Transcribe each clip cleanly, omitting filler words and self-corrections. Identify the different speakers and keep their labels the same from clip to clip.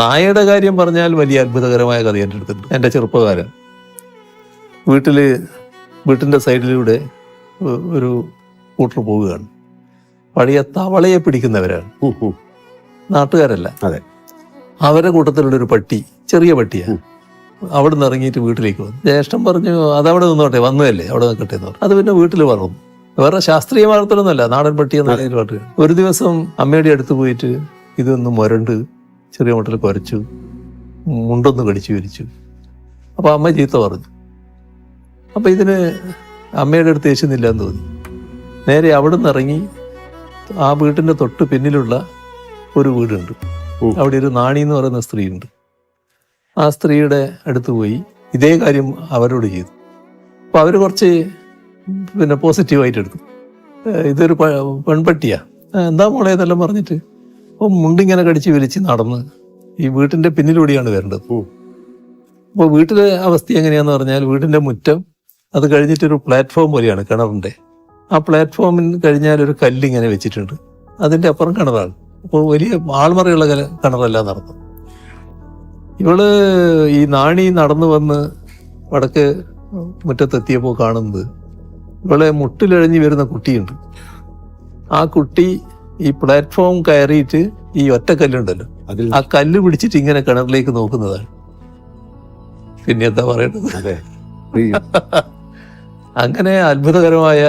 Speaker 1: നായയുടെ കാര്യം പറഞ്ഞാൽ വലിയ അത്ഭുതകരമായ കഥ എൻ്റെ അടുത്തുണ്ട്. എൻ്റെ ചെറുപ്പകാലം വീട്ടിൻ്റെ സൈഡിലൂടെ ഒരു കൂട്ടർ പോവുകയാണ്. പഴയ തവളയെ പിടിക്കുന്നവരാണ്, നാട്ടുകാരല്ല.
Speaker 2: അതെ.
Speaker 1: അവരുടെ കൂട്ടത്തിലുള്ള ഒരു പട്ടി, ചെറിയ പട്ടിയാണ്. അവിടെ നിന്ന് ഇറങ്ങിയിട്ട് വീട്ടിലേക്ക് വന്നു. ജ്യേഷ്ഠൻ പറഞ്ഞു അതവിടെ നിന്നോട്ടെ, വന്നതല്ലേ അവിടെ നിൽക്കട്ടെ എന്ന് പറഞ്ഞു. അത് പിന്നെ വീട്ടിൽ വളർന്നു. വേറെ ശാസ്ത്രീയ മാർഗത്തിലൊന്നുമല്ല, നാടൻ പട്ടി എന്ന നിലയിൽ പാട്ട്. ഒരു ദിവസം അമ്മയുടെ അടുത്ത് പോയിട്ട് ഇതൊന്ന് മുരണ്ട് ചെറിയ മട്ടിൽ കുരച്ചു, മുണ്ടൊന്ന് കടിച്ചു വിരിച്ചു. അപ്പോൾ അമ്മ ചീത്ത പറഞ്ഞു. അപ്പം ഇതിന് അമ്മയുടെ അടുത്ത് യേശുന്നില്ല എന്ന് തോന്നി. നേരെ അവിടെ നിന്ന് ഇറങ്ങി ആ വീട്ടിൻ്റെ തൊട്ട് പിന്നിലുള്ള ഒരു വീടുണ്ട്. അവിടെ ഒരു നാണി എന്ന് പറയുന്ന സ്ത്രീയുണ്ട്. ആ സ്ത്രീയുടെ അടുത്ത് പോയി ഇതേ കാര്യം അവരോട് ചെയ്തു. അപ്പോൾ അവർ കുറച്ച് പോസിറ്റീവായിട്ട് എടുത്തു. ഇതൊരു പെൺപട്ടിയാ, എന്താ മോളെ എന്നെല്ലാം പറഞ്ഞിട്ട് അപ്പോൾ മുണ്ടിങ്ങനെ കടിച്ച് വലിച്ച് നടന്ന് ഈ വീട്ടിൻ്റെ പിന്നിലൂടെയാണ് വരേണ്ടത്. അപ്പോൾ വീട്ടിലെ അവസ്ഥ എങ്ങനെയാന്ന് പറഞ്ഞാൽ വീടിൻ്റെ മുറ്റം അത് കഴിഞ്ഞിട്ടൊരു പ്ലാറ്റ്ഫോം പോലെയാണ് കിണറിൻ്റെ. ആ പ്ലാറ്റ്ഫോമിൽ കഴിഞ്ഞാൽ ഒരു കല്ലിങ്ങനെ വെച്ചിട്ടുണ്ട്, അതിൻ്റെ അപ്പുറം കിണറാണ്. അപ്പോൾ വലിയ ആൾമറയുള്ള കിണറല്ല നടന്നു. ഇവള് ഈ നാണി നടന്നു വന്ന് വടക്ക് മുറ്റത്തെത്തിയപ്പോൾ കാണുന്നത് ഇവളെ മുട്ടിലഴഞ്ഞു വരുന്ന കുട്ടിയുണ്ട്. ആ കുട്ടി ഈ പ്ലാറ്റ്ഫോം കയറിയിട്ട് ഈ ഒറ്റക്കല്ലുണ്ടല്ലോ, ആ കല്ല് പിടിച്ചിട്ട് ഇങ്ങനെ കിണറിലേക്ക് നോക്കുന്നതാണ്. പിന്നെ എന്താ പറയേണ്ടത്? അങ്ങനെ അത്ഭുതകരമായ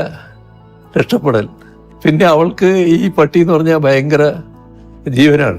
Speaker 1: രക്ഷപ്പെടൽ. പിന്നെ അവൾക്ക് ഈ പട്ടി എന്ന് പറഞ്ഞാൽ ഭയങ്കര ജീവനാണ്.